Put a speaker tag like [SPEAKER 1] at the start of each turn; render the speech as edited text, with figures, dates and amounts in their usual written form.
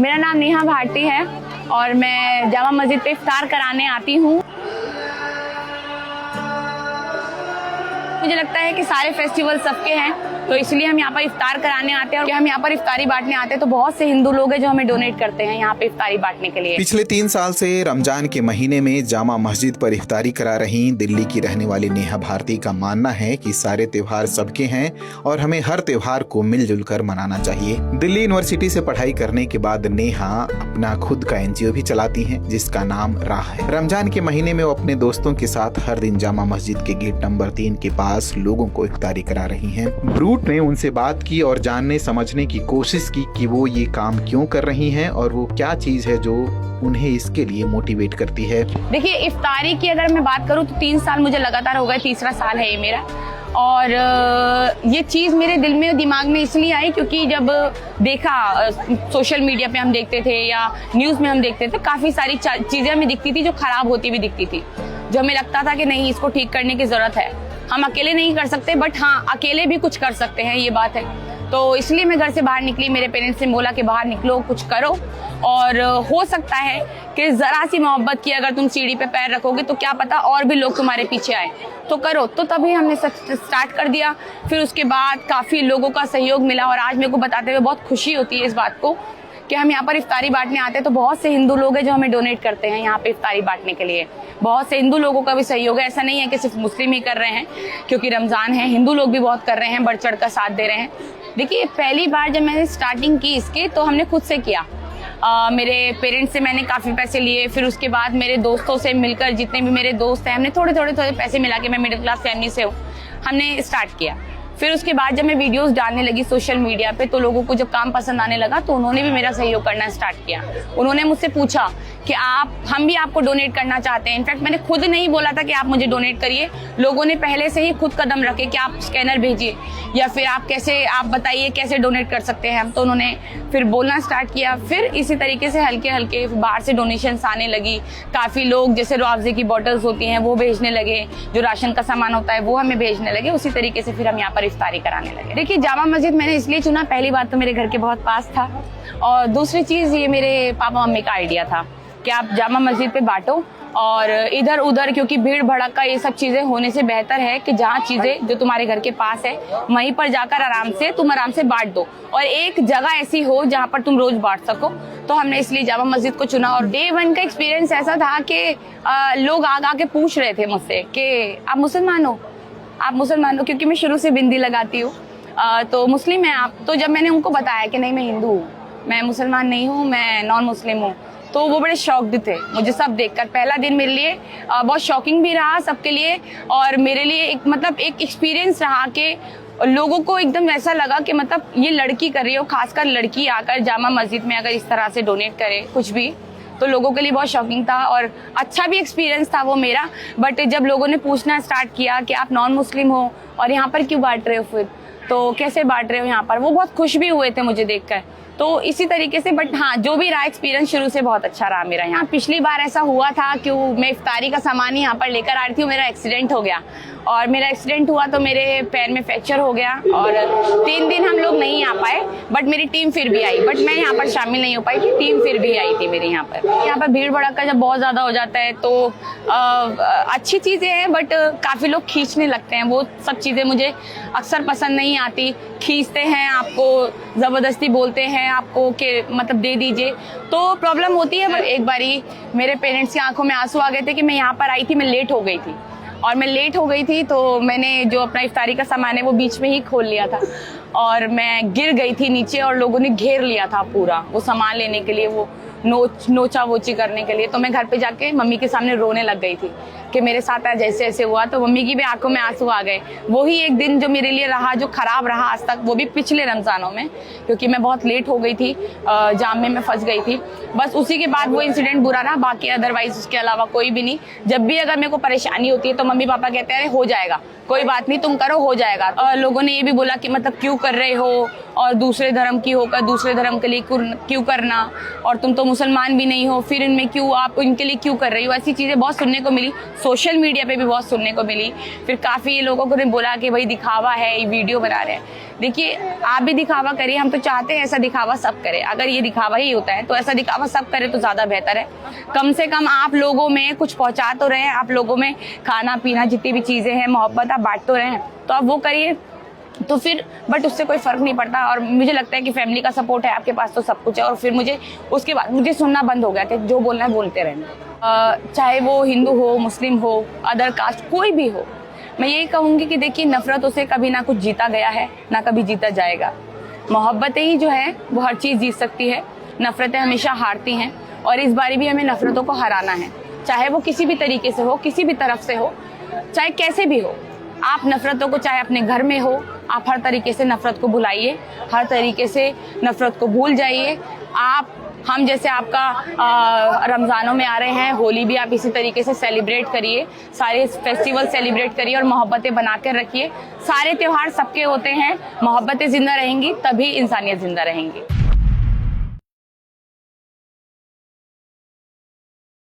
[SPEAKER 1] मेरा नाम नेहा भारती है और मैं जामा मस्जिद पे इफ्तार कराने आती हूँ। मुझे लगता है कि सारे फेस्टिवल सबके हैं, तो इसलिए हम यहाँ पर इफ्तार कराने आते हैं और हम यहाँ पर इफ्तारी बांटने आते हैं। तो बहुत से हिंदू लोग हैं जो हमें डोनेट करते हैं यहाँ पे इफ्तारी बांटने के लिए।
[SPEAKER 2] पिछले 3 साल से रमजान के महीने में जामा मस्जिद पर इफ्तारी करा रही दिल्ली की रहने वाली नेहा भारती का मानना है कि सारे त्योहार सबके हैं और हमें हर त्योहार को मिलजुल कर मनाना चाहिए। दिल्ली यूनिवर्सिटी से पढ़ाई करने के बाद नेहा अपना खुद का एनजीओ भी चलाती हैं, जिसका नाम राह है। रमजान के महीने में वो अपने दोस्तों के साथ हर दिन जामा मस्जिद के गेट नंबर 3 के पास लोगों को इफ्तारी करा रही हैं। ब्रूट ने उनसे बात की और जानने समझने की कोशिश की कि वो ये काम क्यों कर रही हैं और वो क्या चीज है जो उन्हें इसके लिए मोटिवेट करती है।
[SPEAKER 1] देखिए, इफ्तारी की अगर मैं बात करूँ तो 3 साल मुझे लगातार हो गए, तीसरा साल है ये मेरा। और ये चीज़ मेरे दिल में दिमाग में इसलिए आई क्योंकि जब देखा सोशल मीडिया पे हम देखते थे या न्यूज़ में हम देखते थे, काफ़ी सारी चीज़ें हमें दिखती थी जो ख़राब होती भी दिखती थी, जो हमें लगता था कि नहीं, इसको ठीक करने की ज़रूरत है। हम अकेले नहीं कर सकते, बट हाँ, अकेले भी कुछ कर सकते हैं, ये बात है। तो इसलिए मैं घर से बाहर निकली। मेरे पेरेंट्स ने बोला कि बाहर निकलो, कुछ करो, और हो सकता है कि ज़रा सी मोहब्बत की अगर तुम सीढ़ी पे पैर रखोगे तो क्या पता और भी लोग तुम्हारे पीछे आए, तो करो। तो तभी हमने स्टार्ट कर दिया। फिर उसके बाद काफ़ी लोगों का सहयोग मिला और आज मेरे को बताते हुए बहुत खुशी होती है इस बात को कि हम यहाँ पर इफ्तारी बांटने आते हैं तो बहुत से हिंदू लोग हैं जो हमें डोनेट करते हैं यहाँ पे इफ्तारी बांटने के लिए। बहुत से हिंदू लोगों का भी सहयोग है, ऐसा नहीं है कि सिर्फ मुस्लिम ही कर रहे हैं, क्योंकि रमज़ान है, हिंदू लोग भी बहुत कर रहे हैं, बढ़ चढ़ कर साथ दे रहे हैं। देखिए, पहली बार जब मैंने स्टार्टिंग की इसके तो हमने खुद से किया। मेरे पेरेंट्स से मैंने काफ़ी पैसे लिए, फिर उसके बाद मेरे दोस्तों से मिलकर, जितने भी मेरे दोस्त हैं, हमने थोड़े थोड़े पैसे मिला के, मैं मिडिल क्लास फैमिली से हूँ, हमने स्टार्ट किया। फिर उसके बाद जब मैं वीडियोस डालने लगी सोशल मीडिया पे तो लोगों को जब काम पसंद आने लगा तो उन्होंने भी मेरा सहयोग करना स्टार्ट किया। उन्होंने मुझसे पूछा कि हम भी आपको डोनेट करना चाहते हैं। इनफैक्ट मैंने खुद नहीं बोला था कि आप मुझे डोनेट करिए, लोगों ने पहले से ही खुद कदम रखे कि आप स्कैनर भेजिए या फिर आप बताइए कैसे डोनेट कर सकते हैं हम। तो उन्होंने फिर बोलना स्टार्ट किया। फिर इसी तरीके से हल्के हल्के बाहर से डोनेशंस आने लगी। काफ़ी लोग जैसे रुआवजे की बॉटल्स होती हैं वो भेजने लगे, जो राशन का सामान होता है वो हमें भेजने लगे। उसी तरीके से फिर हम यहाँ पर इफ्तारी कराने लगे। देखिए, जामा मस्जिद मैंने इसलिए चुना, पहली बात तो मेरे घर के बहुत पास था, और दूसरी चीज़ ये मेरे पापा मम्मी का आइडिया था कि आप जामा मस्जिद पे बांटो, और इधर उधर क्योंकि भीड़ भड़का ये सब चीज़ें होने से बेहतर है कि जहाँ चीज़ें जो तुम्हारे घर के पास है वहीं पर जाकर आराम से बांट दो, और एक जगह ऐसी हो जहाँ पर तुम रोज बांट सको। तो हमने इसलिए जामा मस्जिद को चुना। और डे 1 का एक्सपीरियंस ऐसा था कि लोग आके पूछ रहे थे मुझसे कि आप मुसलमान हो, आप मुसलमान हो, क्योंकि मैं शुरू से बिंदी लगाती हूँ, तो मुस्लिम हैं आप। तो जब मैंने उनको बताया कि नहीं, मैं हिंदू हूँ, मैं मुसलमान नहीं हूँ, मैं नॉन मुस्लिम हूँ, तो वो बड़े शॉक्ड थे मुझे सब देखकर। पहला दिन मेरे लिए बहुत शॉकिंग भी रहा सबके लिए, और मेरे लिए एक एक्सपीरियंस रहा कि लोगों को एकदम ऐसा लगा कि मतलब ये लड़की कर रही हो, खासकर लड़की आकर जामा मस्जिद में अगर इस तरह से डोनेट करे कुछ भी, तो लोगों के लिए बहुत शॉकिंग था और अच्छा भी एक्सपीरियंस था वो मेरा। बट जब लोगों ने पूछना स्टार्ट किया कि आप नॉन मुस्लिम हो और यहाँ पर क्यों बांट रहे हो, फिर तो कैसे बांट रहे हो यहाँ पर, वो बहुत खुश भी हुए थे मुझे देखकर। तो इसी तरीके से, बट हाँ, जो भी रहा एक्सपीरियंस शुरू से बहुत अच्छा रहा मेरा यहाँ। पिछली बार ऐसा हुआ था कि मैं इफ्तारी का सामान यहाँ पर लेकर आ रही थी, मेरा एक्सीडेंट हो गया, और मेरा एक्सीडेंट हुआ तो मेरे पैर में फ्रैक्चर हो गया और 3 दिन हम लोग नहीं आ पाए, बट मेरी टीम फिर भी आई। बट मैं यहाँ पर शामिल नहीं हो पाई थी, टीम फिर भी आई थी मेरे यहाँ पर। यहाँ पर भीड़ भड़का जब बहुत ज़्यादा हो जाता है तो अच्छी चीज़ें हैं, बट काफ़ी लोग खींचने लगते हैं। वो सब चीज़ें मुझे अक्सर पसंद नहीं आती। खींचते हैं, आपको ज़बरदस्ती बोलते हैं आपको कि मतलब दे दीजिए, तो प्रॉब्लम होती है। बट एक बारी मेरे पेरेंट्स की आंखों में आंसू आ गए थे कि मैं यहाँ पर आई थी, मैं लेट हो गई थी, और मैं लेट हो गई थी तो मैंने जो अपना इफ्तारी का सामान है वो बीच में ही खोल लिया था और मैं गिर गई थी नीचे, और लोगों ने घेर लिया था पूरा वो सामान लेने के लिए, वो नोचा वोची करने के लिए। तो मैं घर पे जाके मम्मी के सामने रोने लग गई थी कि मेरे साथ आज ऐसे ऐसे हुआ। तो मम्मी की भी आंखों में आंसू आ गए। वही एक दिन जो मेरे लिए रहा, जो खराब रहा आज तक, वो भी पिछले रमजानों में, क्योंकि मैं बहुत लेट हो गई थी, जाम में मैं फंस गई थी। बस उसी के बाद वो इंसिडेंट बुरा रहा, बाकी अदरवाइज उसके अलावा कोई भी नहीं। जब भी अगर मेरे को परेशानी होती है तो मम्मी पापा कहते हैं हो जाएगा, कोई बात नहीं, तुम करो, हो जाएगा। और लोगों ने ये भी बोला कि मतलब क्यों कर रहे हो, और दूसरे धर्म की होकर दूसरे धर्म के लिए क्यों करना, और तुम तो मुसलमान भी नहीं हो, फिर इनमें क्यों, आप इनके लिए क्यों कर रही हो। ऐसी चीज़ें बहुत सुनने को मिली, सोशल मीडिया पे भी बहुत सुनने को मिली। फिर काफ़ी लोगों को ने बोला कि भाई दिखावा है, ये वीडियो बना रहे हैं। देखिए आप भी दिखावा करिए, हम तो चाहते हैं ऐसा दिखावा सब करे। अगर ये दिखावा ही होता है तो ऐसा दिखावा सब करे तो ज्यादा बेहतर है। कम से कम आप लोगों में कुछ पहुंचा तो रहे हैं, आप लोगों में खाना पीना जितनी भी चीजें हैं, मोहब्बत आप बांट तो रहे हैं, तो आप वो करिए। तो फिर बट उससे कोई फर्क नहीं पड़ता। और मुझे लगता है कि फैमिली का सपोर्ट है आपके पास तो सब कुछ है। और फिर मुझे उसके बाद मुझे सुनना बंद हो गया कि जो बोलना है बोलते रहना, चाहे वो हिंदू हो, मुस्लिम हो, अदर कास्ट कोई भी हो। मैं यही कहूंगी कि देखिए नफरतों से कभी ना कुछ जीता गया है ना कभी जीता जाएगा। मोहब्बतें ही जो है वो हर चीज जीत सकती है, नफरतें हमेशा हारती हैं। और इस बारी भी हमें नफरतों को हराना है, चाहे वो किसी भी तरीके से हो, किसी भी तरफ से हो, चाहे कैसे भी हो। आप नफरतों को चाहे अपने घर में हो, आप हर तरीके से नफरत को भुलाइए, हर तरीके से नफरत को भूल जाइए। हम जैसे आपका रमजानों में आ रहे हैं, होली भी आप इसी तरीके से सेलिब्रेट करिए, सारे फेस्टिवल सेलिब्रेट करिए और मोहब्बतें बना कर रखिए। सारे त्योहार सबके होते हैं, मोहब्बतें जिंदा रहेंगी तभी इंसानियत जिंदा रहेंगी।